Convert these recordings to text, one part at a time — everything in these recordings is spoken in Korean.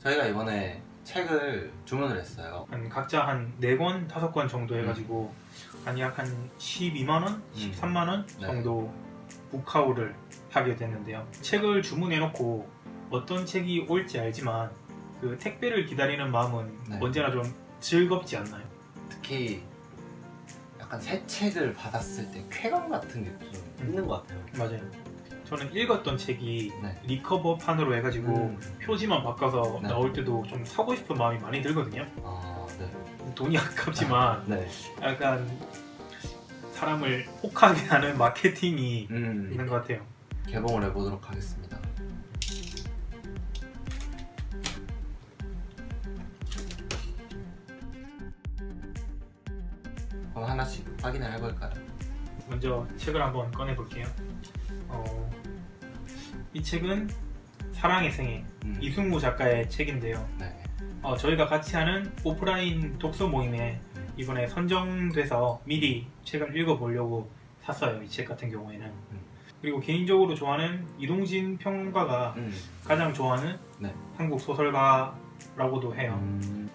저희가 이번에 책을 주문을 했어요. 각자 한 4권, 5권 정도 해가지고 약 한 12만원, 13만원 네. 정도 북카우를 하게 됐는데요. 책을 주문해놓고 어떤 책이 올지 알지만 그 택배를 기다리는 마음은 네. 언제나 좀 즐겁지 않나요? 특히 약간 새 책을 받았을 때 쾌감 같은 게 좀 있는 것 같아요. 맞아요. 저는 읽었던 책이 네. 리커버판으로 해가지고 표지만 바꿔서 네. 나올 때도 좀 사고 싶은 마음이 많이 들거든요. 아, 네. 돈이 아깝지만 네. 약간 사람을 혹하게 하는 마케팅이 있는 것 같아요. 개봉을 해보도록 하겠습니다. 그럼 하나씩 확인을 해볼까요? 먼저 책을 한번 꺼내볼게요. 이 책은 사랑의 생애, 이승우 작가의 책인데요. 네. 저희가 같이 하는 오프라인 독서 모임에 이번에 선정돼서 미리 책을 읽어보려고 샀어요. 이 책 같은 경우에는. 그리고 개인적으로 좋아하는 이동진 평론가가 가장 좋아하는 네. 한국 소설가라고도 해요.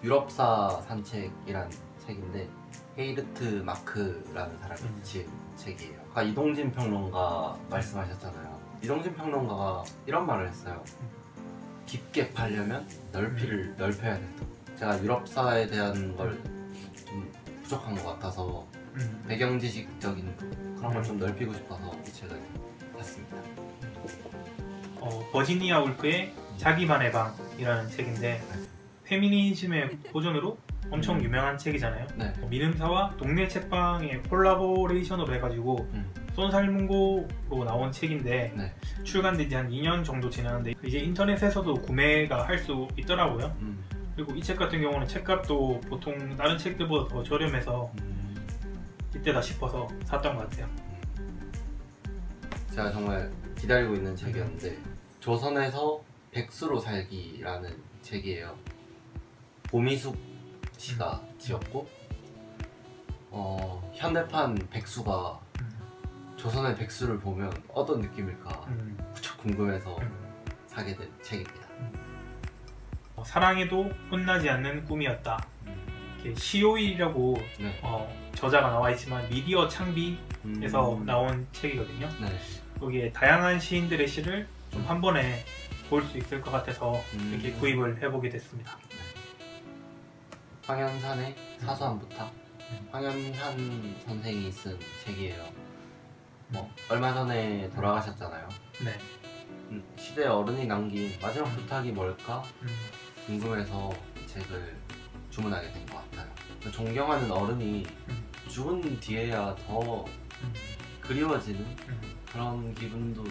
유럽사 산책이란 책인데 헤이르트 마크라는 사람이 지은 책이에요. 아까 이동진 평론가 말씀하셨잖아요. 이동진 평론가가 이런 말을 했어요. 깊게 파려면 넓이를 넓혀야 된다. 제가 유럽사에 대한 걸 좀 부족한 것 같아서 배경 지식적인 그런 걸 좀 넓히고 싶어서 이 책을 샀습니다. 버지니아 울프의 자기만의 방이라는 책인데 페미니즘의 버전으로 엄청 유명한 책이잖아요. 네. 민음사와 동네 책방의 콜라보레이션으로 해가지고 쏜살문고로 나온 책인데 네. 출간된 지 한 2년 정도 지났는데 이제 인터넷에서도 구매가 할 수 있더라고요. 그리고 이 책 같은 경우는 책값도 보통 다른 책들보다 더 저렴해서 이때다 싶어서 샀던 것 같아요. 제가 정말 기다리고 있는 책이었는데 조선에서 백수로 살기라는 책이에요. 보미숙 씨가 지었고 현대판 백수가 조선의 백수를 보면 어떤 느낌일까 무척 궁금해서 사게 된 책입니다. 사랑에도 혼나지 않는 꿈이었다. 시오이라고 네. 저자가 나와 있지만 미디어 창비에서 나온 책이거든요. 네. 거기에 다양한 시인들의 시를 좀 한 번에 볼 수 있을 것 같아서 이렇게 구입을 해보게 됐습니다. 황현산의 사소한 부탁. 황현산 선생이 쓴 책이에요. 얼마 전에 돌아가셨잖아요. 네. 시대 어른이 남긴 마지막 부탁이 뭘까 궁금해서 이 책을 주문하게 된 것 같아요. 존경하는 어른이 죽은 뒤에야 더 그리워지는 그런 기분도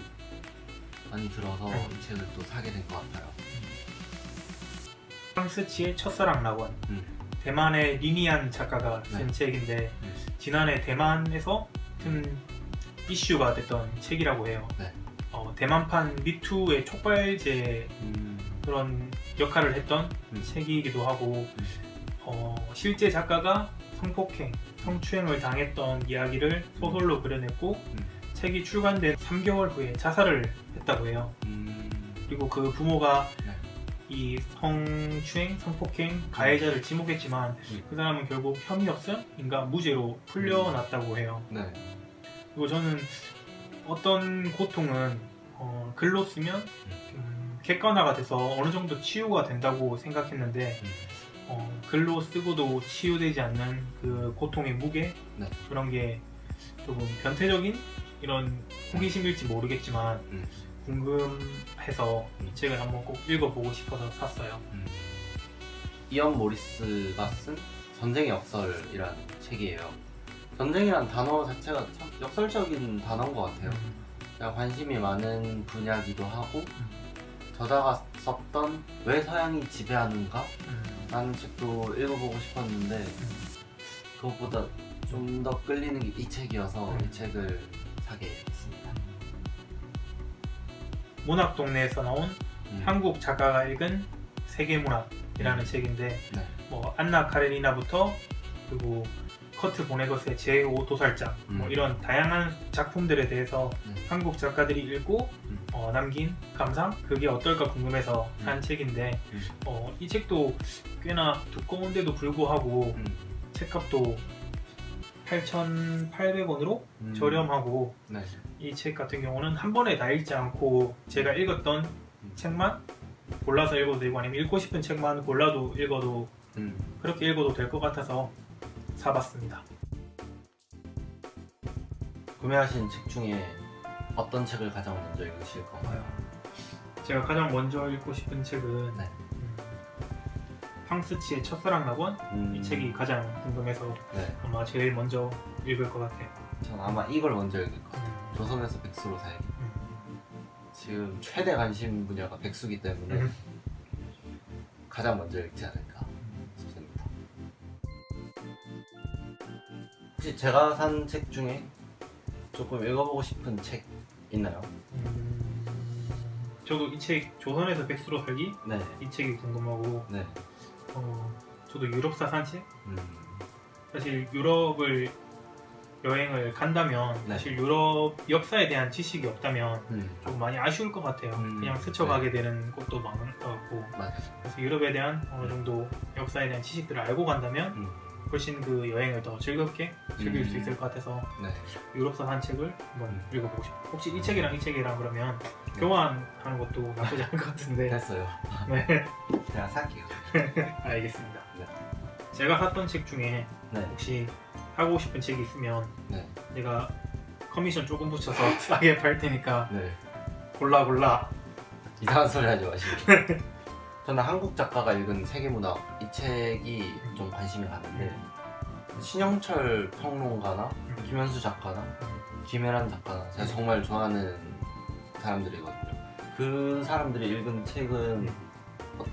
많이 들어서 이 책을 또 사게 된 것 같아요. 프랑스치의 첫사랑 낙원. 대만의 리니안 작가가 쓴 책인데 지난해 대만에서 큰 이슈가 됐던 책이라고 해요. 네. 대만판 미투의 촉발제 그런 역할을 했던 책이기도 하고 실제 작가가 성폭행, 성추행을 당했던 이야기를 소설로 그려냈고 책이 출간된 3개월 후에 자살을 했다고 해요. 그리고 그 부모가 이 성추행, 성폭행 가해자를 지목했지만 그 사람은 결국 혐의 없음인가 무죄로 풀려났다고 해요. 네. 그리고 저는 어떤 고통은 글로 쓰면 객관화가 돼서 어느 정도 치유가 된다고 생각했는데 글로 쓰고도 치유되지 않는 그 고통의 무게 그런 게 조금 변태적인 이런 호기심일지 모르겠지만 궁금해서 이 책을 한번 꼭 읽어보고 싶어서 샀어요. 이언 모리스가 쓴 전쟁의 역설이라는 책이에요. 전쟁이란 단어 자체가 참 역설적인 단어인 것 같아요. 제가 관심이 많은 분야기도 하고 저자가 썼던 왜 서양이 지배하는가? 라는 책도 읽어보고 싶었는데 그것보다 좀 더 끌리는 게 이 책이어서 이 책을 사게 됐습니다. 문학동네에서 나온 한국 작가가 읽은 세계문학이라는 책인데 안나 카레니나부터 그리고 커트 보네거스의 제5도살장 이런 다양한 작품들에 대해서 한국 작가들이 읽고 남긴 감상? 그게 어떨까 궁금해서 산 책인데 이 책도 꽤나 두꺼운데도 불구하고 책값도 8,800원으로 저렴하고 네. 이 책 같은 경우는 한 번에 다 읽지 않고 제가 읽었던 책만 골라서 읽어도 되고 아니면 읽고 싶은 책만 골라도 읽어도 그렇게 읽어도 될 것 같아서 사봤습니다. 구매하신 책 중에 어떤 책을 가장 먼저 읽으실 건가요? 제가 가장 먼저 읽고 싶은 책은 네. 팡스치의 첫사랑 낙원 이 책이 가장 궁금해서 네. 아마 제일 먼저 읽을 것 같아요. 전 아마 이걸 먼저 읽을 것 같아요. 조선에서 백수로 살기. 지금 최대 관심 분야가 백수기 때문에 가장 먼저 읽지 않을까 싶습니다. 혹시 제가 산 책 중에 조금 읽어보고 싶은 책 있나요? 저도 이 책 조선에서 백수로 살기 네. 이 책이 궁금하고 네. 저도 유럽사 산책 음. 사실 유럽을 여행을 간다면 네. 사실 유럽 역사에 대한 지식이 없다면 조금 많이 아쉬울 것 같아요. 그냥 스쳐가게 되는 곳도 많은 것 같고 맞아요. 그래서 유럽에 대한 어느 정도 역사에 대한 지식들을 알고 간다면 훨씬 그 여행을 더 즐겁게 즐길 수 있을 것 같아서 네. 유럽사 산책을 한번 읽어보고 싶어요. 혹시 이 책이랑 이 책이랑 그러면 교환하는 것도 나쁘지 않을 것 같은데 됐어요. 네. 제가 살게요. 알겠습니다. 네. 제가 샀던 책 중에 네. 혹시 사고 싶은 책이 있으면 네. 내가 커미션 조금 붙여서 싸게 팔 테니까 네. 골라 이상한 소리 하지 마시고. 저는 한국 작가가 읽은 세계문학 이 책이 좀 관심이 가는데 신영철 평론가나 김현수 작가나 김혜란 작가나 제가 정말 좋아하는 사람들이거든요. 그 사람들이 읽은 책은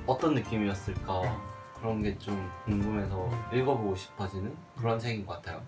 어떤 느낌이었을까 그런 게 좀 궁금해서 읽어보고 싶어지는 그런 책인 것 같아요.